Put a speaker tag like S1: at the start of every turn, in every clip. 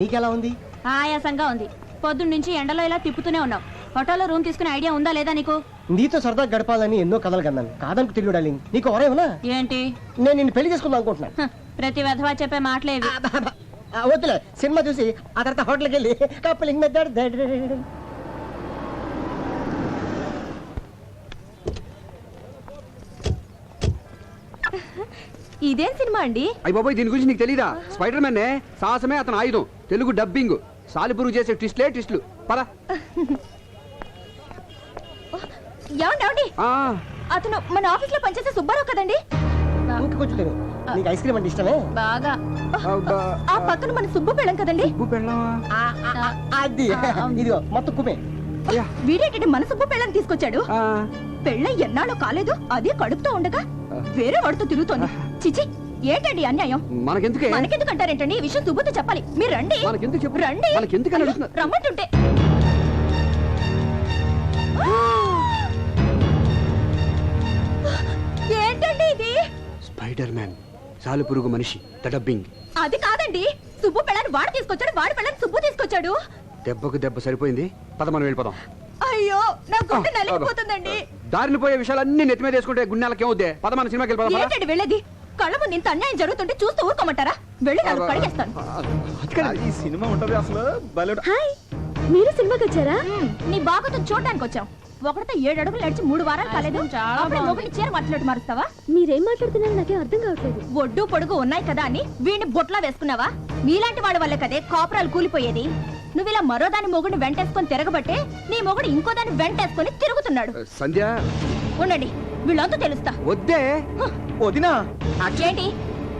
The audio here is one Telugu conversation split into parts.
S1: నీకెలా ఉంది?
S2: ఆయాసంగా ఉంది. పొద్దున్న నుంచి ఎండలో ఇలా తిప్పుతూనే ఉన్నావు. హోటల్లో రూమ్ తీసుకునే ఐడియా ఉందా లేదా నీకు?
S1: నీతో సరదా గడపాలని ఎన్నో కథలు కన్నాను. కాదనుకు తెలియదు డార్లింగ్. నీకు ఎవరేమన్నా?
S2: ఏంటి?
S1: నేను నిన్ను పెళ్లి చేసుకుందాం అనుకుంటున్నాను.
S2: ప్రతి వెధవా చెప్పే మాటలేవి.
S1: వద్దులే, సినిమా చూసి ఆ తర్వాత హోటల్కి వెళ్ళి కప్పులింగ్ మెథడ్.
S2: ఇదేం సినిమా అండి?
S3: అయ్య బాబోయ్, దీని గురించి నీకు తెలీదా? స్పైడర్ మ్యాన్ సాహసమే అతను ఆయుధం. తెలుగు డబ్బింగ్. సాలిపురుగు చేసే ట్విస్టులు పద.
S2: ఏమండి, అతను మన ఆఫీస్ లో పనిచేసే సుబ్బారావు కదండి?
S1: కొంచెం నీకు ఐస్ క్రీమ్ అంటే ఇష్టమే?
S2: బాగా. ఆ పక్కన మన సుబ్బు పెళ్ళం కదండి?
S1: అది ఇదిగో మొత్తం కుమే.
S2: వీడేంటి మన సుబ్బు పెళ్ళని తీసుకొచ్చాడు? పెళ్ళ ఎన్నాళ్ళు కాలేదు, అదే కడుపుతో ఉండగా వేరే వాడితో తిరుగుతోంది. చిచి, ఏంటండి అన్యాయం? మనకెందుకంటారేంటండి? ఈ విషయం సుబ్బుతో చెప్పాలి. మీరు రండి. రండి, రమ్మంటుంటే. ఏంటండి ఇది?
S3: స్పైడర్ మ్యాన్, సాలిపురుగు మనిషి, డబ్బింగ్.
S2: అది కాదండి, సుబ్బు పెళ్ళని వాడు తీసుకొచ్చాడు, వాడి పెళ్ళని సుబ్బు తీసుకొచ్చాడు.
S3: దెబ్బకు దెబ్బ సరిపోయింది. పద, మనం వెళ్ళిపోదాం.
S2: అయ్యో, నా గుండె నలిగిపోతుందండి.
S3: దారిని పోయే విషయాలన్నీ నెత్తి మీద వేసుకుంటే గుండెలకి ఏమవుద్ది? పద, మన సినిమాకి వెళ్ళిపోదాం.
S2: ఏంటండి వెళ్ళేది? కళ్ళ ముందు ఇంత అన్యాయం జరుగుతుంటే చూస్తూ ఊరుకోమంటారా? వెళ్ళి నాకు కడిగేస్తాను.
S4: ఈ సినిమా ఉంటది అసలు.
S2: హాయ్, మీరు సినిమాకి వచ్చారా? నీ బాగుతో చూడడానికి వచ్చాం. ఒకటితో 7 అడుగులు నడిచి 3 వారాలు కాలేదు. మొగుడిని చీర మాట్లాడు మారుస్తావా?
S5: మీరేం మాట్లాడుతున్నారో నాకేం అర్థం కావట్లేదు.
S2: ఒడ్డు పొడుగు ఉన్నాయి కదా అని వీడిని బొట్లా వేసుకున్నావా? మీలాంటి వాడి వల్ల కదే కాపురాలు కూలిపోయేది. నువ్వు ఇలా మరో దాని మొగుడిని వెంటేసుకొని తిరగబట్టే నీ మొగుడు ఇంకో దాన్ని వెంటేసుకొని తిరుగుతున్నాడు.
S3: సంధ్య,
S2: ఉండండి, వీళ్ళంతా తెలుస్తా.
S3: వద్దే
S4: వదినా.
S2: ఏంటి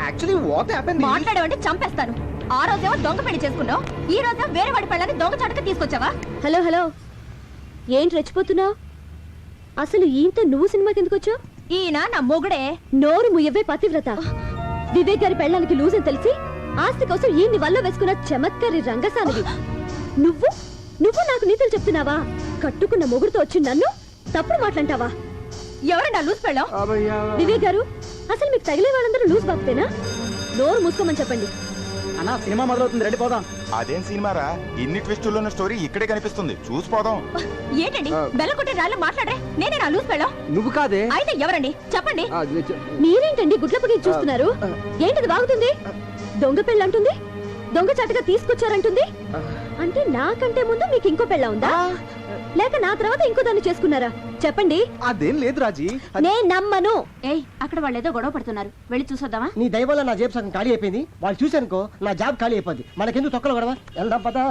S4: యాక్చువల్లీ వాట్ హ్యాపెండ్?
S2: మాట్లాడేవంటే చంపేస్తాను. ఆ రోజేమో దొంగ పెళ్లి చేసుకున్నావు, ఈ రోజు వేరే వాడి పెళ్ళని దొంగ చాటుగా తీసుకొచ్చావా?
S5: హలో హలో, ఏంటి రెచ్చిపోతున్నావు? అసలు ఈయంతో నువ్వు సినిమాకి ఎందుకు వచ్చావు?
S2: ఈయన నా మొగుడే.
S5: నోరు ముయ్యవే పతివ్రత. వివేక్ గారి పెళ్ళానికి లూజ్ అని తెలిసి ఆస్తి కోసం ఈయన్ని వల్ల వేసుకున్న చమత్కారి రంగసానివి. నువ్వు నువ్వు నాకు నీతులు చెప్తున్నావా? కట్టుకున్న మొగుడుతో వచ్చి నన్ను తప్పుడు మాట్లాంటావా?
S2: ఎవరండి లూజ్ పెళ్ళం?
S5: వివేక్ గారు, అసలు మీకు తగిలే వాళ్ళందరూ లూజ్ బాబుతేనా? నోరు మూసుకోమని చెప్పండి.
S4: అన్నా, సినిమా మొదలవుతుంది, రెడీ పోదాం.
S6: అదేం సినిమారా? ఇన్ని ట్విస్టుల్లో ఉన్న స్టోరీ ఇక్కడే కనిపిస్తుంది, చూసిపోదాం.
S2: ఏంటండి బెల్ల కొట్టి రాళ్ళు మాట్లాడే? నేనే నా లూజ్ పెళ్ళం?
S3: నువ్వు కాదే.
S2: అయితే ఎవరండి చెప్పండి.
S5: మీరేంటండి గుడ్లపగి చూస్తున్నారు? ఏంటిది బాగుతుంది? దొంగ పెళ్ళంటుంది, దొంగ చాటుగా తీసుకొచ్చారంటుంది. అంటే నాకంటే ముందు మీకు ఇంకో పెళ్ళ ఉందా, లేక నా తర్వాత ఇంకో దాన్ని చేసుకున్నారా? చెప్పండి.
S4: అదేం లేదు రాజీ,
S5: నేను నమ్మను.
S2: ఏయ్, అక్కడ వాళ్ళు ఏదో గొడవ పడుతున్నారు, వెళ్ళి చూసొద్దామా?
S1: నీ దయ వల్ల నా జేబు సగం ఖాళీ అయిపోయింది. వాళ్ళు చూశానుకో నా జాబ్ ఖాళీ అయిపోద్ది. మనకెందుకు తొక్కలు గొడవ? వెళ్దాం పదా.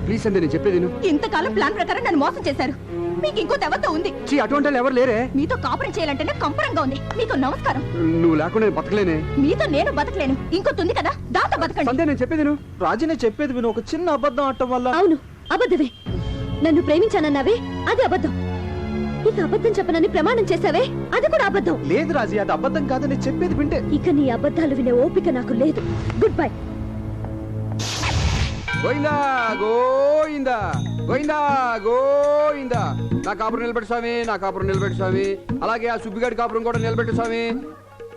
S3: ప్లీజ్ సంధ్య, నేను చెప్పేది
S2: ఇంతకాలం ప్లాన్ ప్రకారం నన్ను మోసం చేశారు. మీకు ఇంకో దేవత ఉంది.
S3: అటువంటి వాళ్ళు ఎవరు లేరే.
S2: మీతో కాపురం చేయాలంటేనే కంపరంగా ఉంది. మీకు నమస్కారం.
S3: నువ్వు లేకుండా నేను బతకలేనే.
S2: మీతో నేను బతకలేను, ఇంకొంది కదా, దాంతో బతకండి.
S3: సంధ్య, నేను చెప్పేది
S4: రాజీ, నేను చెప్పేది విను. ఒక చిన్న అబద్ధం ఆడటం వల్ల.
S5: అవును, అబద్ధమే. నన్ను ప్రేమించానన్నావే, అది అబద్ధం. ఇక అబద్ధం చెప్పనని ప్రమాణం చేసావే, అది కూడా అబద్ధం.
S4: లేదు రాజీ, అది అబద్ధం కాదని చెప్పేది వింటే.
S5: ఇక నీ అబద్ధాలు వినే ఓపిక నాకు లేదు. Good bye.
S3: గోయిందా గోయిందా గోయిందా గోయిందా. నా కాపురం నిలబెట్టు స్వామి, నా కాపురం నిలబెట్టు స్వామి. అలాగే ఆ సుబ్బిగాడి కాపురం కూడా నిలబెట్టు స్వామి.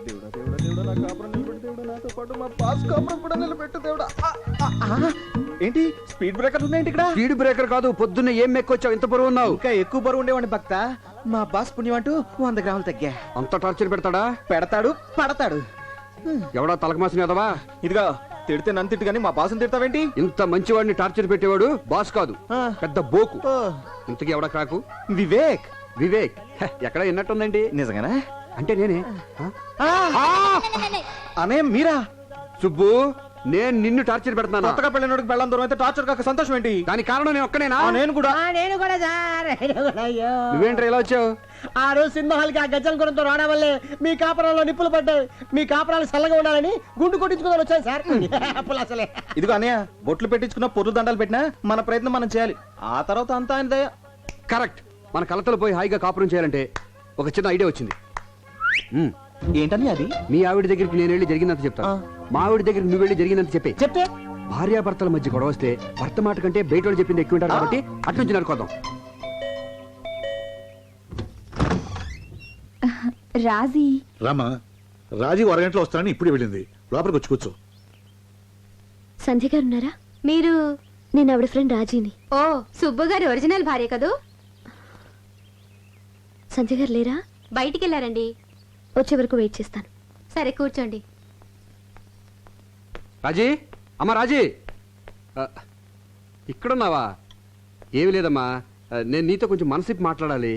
S4: దేవుడా దేవుడా దేవుడా, నా కాపురం నిలబెట్టు దేవుడా, నాతో పాటు మా పాస్ కాపురం కూడా నిలబెట్టు దేవుడా. ఏంటి స్పీడ్ బ్రేకర్ ఉన్నాయండి ఇక్కడ?
S3: స్పీడ్ బ్రేకర్ కాదు, పొద్దున్న ఏం మెక్కొచ్చావు, ఇంత బరువు ఉన్నావు.
S4: ఇంకా ఎక్కువ బరువు ఉండేవాడిని భక్త. మా బాస్ పుణ్యం అంటూ 100 గ్రాములు తగ్గా.
S3: అంత టార్చర్ పెడతాడా?
S4: పెడతాడు, పడతాడు.
S3: ఎవడా తలకమాసిన ఎదవా?
S4: ఇదిగా తిడితే నన్ను తిట్టు కానీ మా బాసుని తిడతావేంటి?
S3: ఇంత మంచివాడిని టార్చర్ పెట్టేవాడు బాస్ కాదు, పెద్ద బోకు.
S4: ఓ,
S3: ఇంతకీ ఎవడా క్రాకు?
S4: వివేక్.
S3: వివేక్ ఎక్కడ విన్నట్టుందండి.
S4: నిజంగానా?
S3: అంటే నేనే.
S4: అనే మీరా?
S3: సుబ్బు, నేను నిన్ను టార్చర్ పెడతాను.
S4: కొత్తగా పెళ్ళినోడికి పెళ్ళం దూరం అయితే టార్చర్ కాక సంతోషం ఏంటి?
S3: దానికి కారణం నేను ఒక్కనేనా?
S4: నేను కూడా
S1: సార్. అయ్యో,
S3: నువ్వేంట్రా ఇలా వచ్చావు?
S1: ఆ రోజు సినిమా హాల్కి ఆ గజ్జల గురంతో రావడం వల్లే మీ కాపురాల్లో నిప్పులు పడ్డాయి. మీ కాపురాలు చల్లగా ఉండాలని గుండు కొట్టించుకుందాని వచ్చాను సార్. అసలే
S4: ఇదిగో అన్నయ్య, బొట్లు పెట్టించుకున్న పొర్లు దండాలు పెట్టినా మన ప్రయత్నం మనం చేయాలి. ఆ తర్వాత అంతా ఆయన దయ.
S3: కరెక్ట్. మన కలతలు పోయి హాయిగా కాపురం చేయాలంటే ఒక చిన్న ఐడియా వచ్చింది.
S4: ఏంటని అది?
S3: మీ ఆవిడ దగ్గరికి నేను వెళ్ళి జరిగినంత చెప్తాను, మా ఆవిడ దగ్గరికి నువ్వు వెళ్ళి జరిగినంత
S1: చెప్తే
S3: భార్యాభర్తల మధ్య గొడవ వస్తే భర్త మాట కంటే బయట చెప్పింది ఎక్కువ ఉంటారు కాబట్టి అట్నుంచి నడుకోదాం.
S2: రాజీ
S7: రామా, రాజీ 1 గంటలో వస్తానని ఇప్పుడు వెళ్ళింది. లోపలికి వచ్చి కూర్చో.
S5: సంధ్య గారు ఉన్నారా? మీరు? నేను ఆవిడ ఫ్రెండ్ రాజీని.
S7: ఓ సుబ్బు గారి ఒరిజినల్ భార్య కదూ?
S5: సంజయ్ గారు లేరా?
S7: బయటికి వెళ్ళారండి.
S5: వచ్చే వరకు వెయిట్ చేస్తాను.
S7: సరే కూర్చోండి.
S3: రాజీ, అమ్మ రాజీ, ఇక్కడున్నావా? ఏమి లేదమ్మా, నేను నీతో కొంచెం మనసిప్పి మాట్లాడాలి.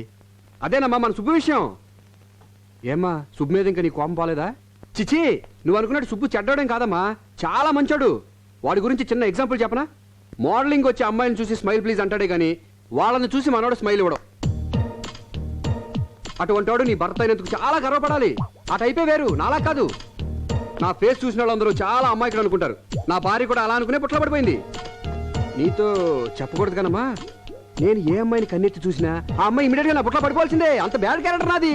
S3: అదేనమ్మా మన సుబ్బు విషయం. ఏమ్మా సుబ్బు మీద ఇంకా నీ కోపం పోలేదా? చిచి, నువ్వు అనుకున్నట్టు సుబ్బు చెడ్డోడేం కాదమ్మా, చాలా మంచోడు. వాడి గురించి చిన్న ఎగ్జాంపుల్ చెప్పనా? మోడలింగ్ వచ్చే అమ్మాయిని చూసి స్మైల్ ప్లీజ్ అంటాడే కానీ వాళ్ళని చూసి మనోడు స్మైల్ ఇవ్వడం. అటువంటి వాడు నీ భర్త అయినందుకు చాలా గర్వపడాలి. ఆ టైపే వేరు, నాలా కాదు. నా ఫేస్ చూసిన వాళ్ళందరూ చాలా అమ్మాయికులు అనుకుంటారు. నా భార్య కూడా అలా అనుకునే పుట్ల పడిపోయింది. నీతో చెప్పకూడదు కనమ్మా, నేను ఏ అమ్మాయిని కన్నెత్తి చూసినా ఆ అమ్మాయి ఇమీడియట్ గా నా పుట్ల పడిపోవాల్సిందే. అంత బ్యాడ్ క్యారెక్టర్ నాది.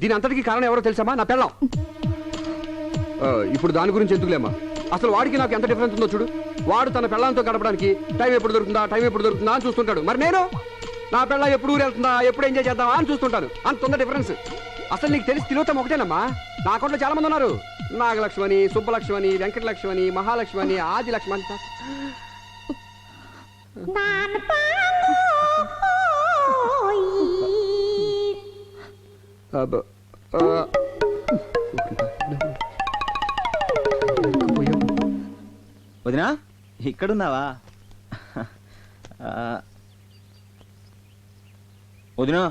S3: దీని అంతటికి కారణం ఎవరో తెలుసామా? నా పెళ్ళం. ఇప్పుడు దాని గురించి ఎందుకులేమ్మా, అసలు వాడికి నాకు ఎంత డిఫరెన్స్ ఉందో చూడు. వాడు తన పెళ్ళంతో గడపడానికి టైం ఎప్పుడు దొరుకుతుందా అని చూస్తుంటాడు. మరి నేను నా పెళ్ళ ఎప్పుడు ఊరు వెళ్తుందా, ఎప్పుడు ఎంజాయ్ చేద్దామా అని చూస్తుంటాను. అంత ఉంది డిఫరెన్స్. అసలు నీకు తెలిసి తిలోతం ఒకటేనమ్మా. నా అకౌంట్లో చాలా మంది ఉన్నారు. నాగలక్ష్మణి, సుబ్బలక్ష్మణి, వెంకటలక్ష్మణి, మహాలక్ష్మణి, ఆదిలక్ష్మణి.
S4: వదినా ఇక్కడున్నావా? వదినా,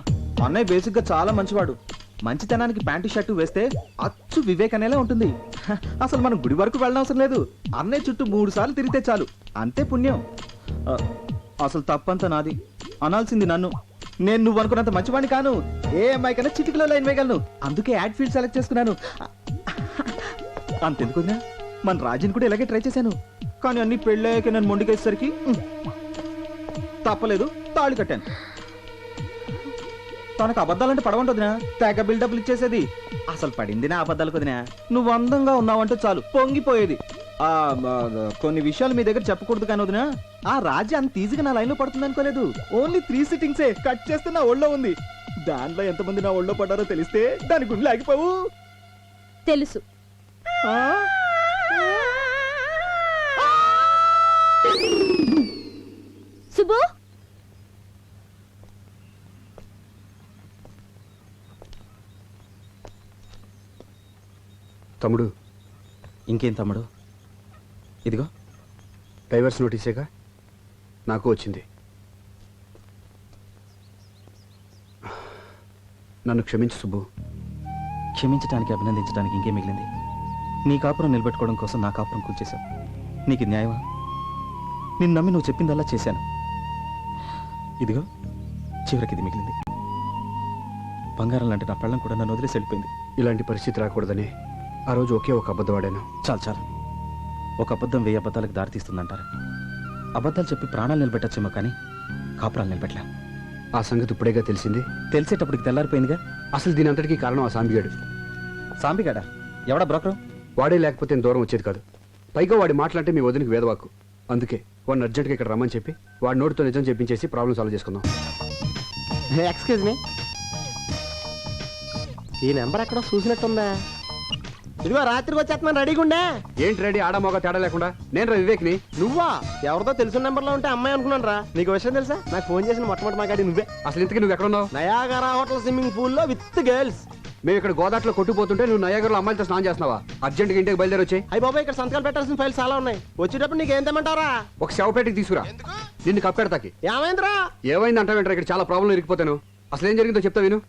S4: అన్నయ్య బేసిక్ గా చాలా మంచివాడు. మంచితనానికి ప్యాంటు షర్టు వేస్తే అచ్చు వివేక్ అనేలా ఉంటుంది. అసలు మనం గుడి వరకు వెళ్ళనవసరం లేదు. అన్నయ్య చుట్టూ 3 సార్లు తిరిగితే చాలు, అంతే పుణ్యం. అసలు తప్పంతా నాది, అనాల్సింది నన్ను. నేను నువ్వు అనుకున్నంత మంచివాడిని కాను. ఏ అమ్మాయి కన్నా చిటికలో లైన్ వేయగలను. అందుకే యాడ్ ఫీల్డ్ సెలెక్ట్ చేసుకున్నాను. అంతెందుకు మన రాజుని కూడా ఇలాగే ట్రై చేశాను. కానీ అన్ని పెళ్ళాక నన్ను మొండికేసరికి తప్పలేదు, తాళి కట్టాను. తనకు అబద్ధాలంటే పడవంటదినా, తెగ బిల్డప్లు ఇచ్చేసేది. అసలు పడింది నా అబద్ధాలకు వదినా. నువ్వు అందంగా ఉన్నావంటే చాలు పొంగిపోయేది. కొన్ని విషయాలు మీ దగ్గర చెప్పకూడదు కానీ వదినా, ఆ రాజు అంత ఈజీగా నా లైన్లో పడుతుంది అనుకోలేదు. ఓన్లీ 3 సిట్టింగ్సే కట్ చేస్తే నా ఒళ్ళో ఉంది. దానిలో ఎంతమంది నా ఒళ్ళో పడ్డారో తెలిస్తే దాని గుండెలు ఆగిపోవు.
S5: తెలుసు. సుబ్బు,
S3: తమ్ముడు.
S4: ఇంకేం తమ్ముడు? ఇదిగో
S3: డైవర్స్ నోటీసేగా నాకు వచ్చింది. నన్ను క్షమించు సుబ్బు.
S4: క్షమించడానికి, అభినందించడానికి ఇంకేం మిగిలింది? నీ కాపురం నిలబెట్టుకోవడం కోసం నా కాపురం కూల్చేశావు. నీకు న్యాయమా? నిన్ను నమ్మి నువ్వు చెప్పిందల్లా చేశాను. ఇదిగో చివరికి ఇది మిగిలింది. బంగారం లాంటి నా పెళ్ళం కూడా నన్ను వదిలేసి వెళ్ళిపోయింది.
S3: ఇలాంటి పరిస్థితి రాకూడదని ఆ రోజు ఒకే ఒక అబద్ధం ఆడాను.
S4: చాలు. ఒక అబద్ధం 1000 అబద్ధాలకు దారితీస్తుందంటారు. అబద్ధాలు చెప్పి ప్రాణాలు నిలబెట్టచ్చేమో కానీ కాపురాలు నిలబెట్టలే.
S3: ఆ సంగతి ఇప్పుడేగా తెలిసింది.
S4: తెలిసేటప్పటికి తెల్లారిపోయిందిగా.
S3: అసలు దీని అంతటికీ కారణం ఆ సాంబిగాడు.
S4: సాంబిగాడా? ఎవడా బ్రోకరు?
S3: వాడే లేకపోతే నేను దూరం వచ్చేది కాదు. పైగా వాడి మాటలంటే మీ వదినకి వేదవాకు. అందుకే వాడిని అర్జెంట్గా ఇక్కడ రమ్మని చెప్పి వాడి నోటితో నిజం చెప్పించేసి ప్రాబ్లం సాల్వ్ చేసుకుందాం.
S1: ఎక్స్క్యూజ్ మీ, ఈ నెంబర్ ఎక్కడో చూసినట్టుందా? ఇదిగో రాత్రికి వచ్చేస్తున్నాను, రెడీగా ఉండే.
S3: ఏంటి రెడీ? ఆడమోగ తేడా లేకుండా. నేను రా వివేక్ని.
S1: నువ్వా? ఎవరితో తెలిసిన నెంబర్లో ఉంటే అమ్మాయి అనుకున్నాను రా. నీకు విషయం తెలుసా? నాకు ఫోన్ చేసిన మొట్టమొదటి మాట్లాడి నువ్వే.
S3: అసలు ఇంతకీ నువ్వు ఎక్కడున్నావు?
S1: నయాగరా హోటల్ స్విమ్మింగ్ పూల్ లో విత్ గర్ల్స్.
S3: మేము ఇక్కడ గోదాట్లో కొట్టుకుపోతుంటే నువ్వు నయాగర్లో అమ్మాయిలతో స్నానం చేస్తున్నావా? అర్జెంట్గా ఇంటికి బయలుదేరి వచ్చాయి.
S1: అయ్యి బాబాయ్, ఇక్కడ సంతకాలు పెట్టాల్సిన ఫైల్స్ చాలా ఉన్నాయి. వచ్చేటప్పుడు నీకు ఏం తెమ్మంటారా?
S3: ఒక శవపేటకి తీసుకురా. నిన్ను కప్పెడతాకి.
S1: ఏమైందిరా?
S3: ఏమైంది అంటావేంటారా? ఇక్కడ చాలా ప్రాబ్లం ఇరికిపోతాను. అసలు ఏం జరిగిందో చెప్తా విను.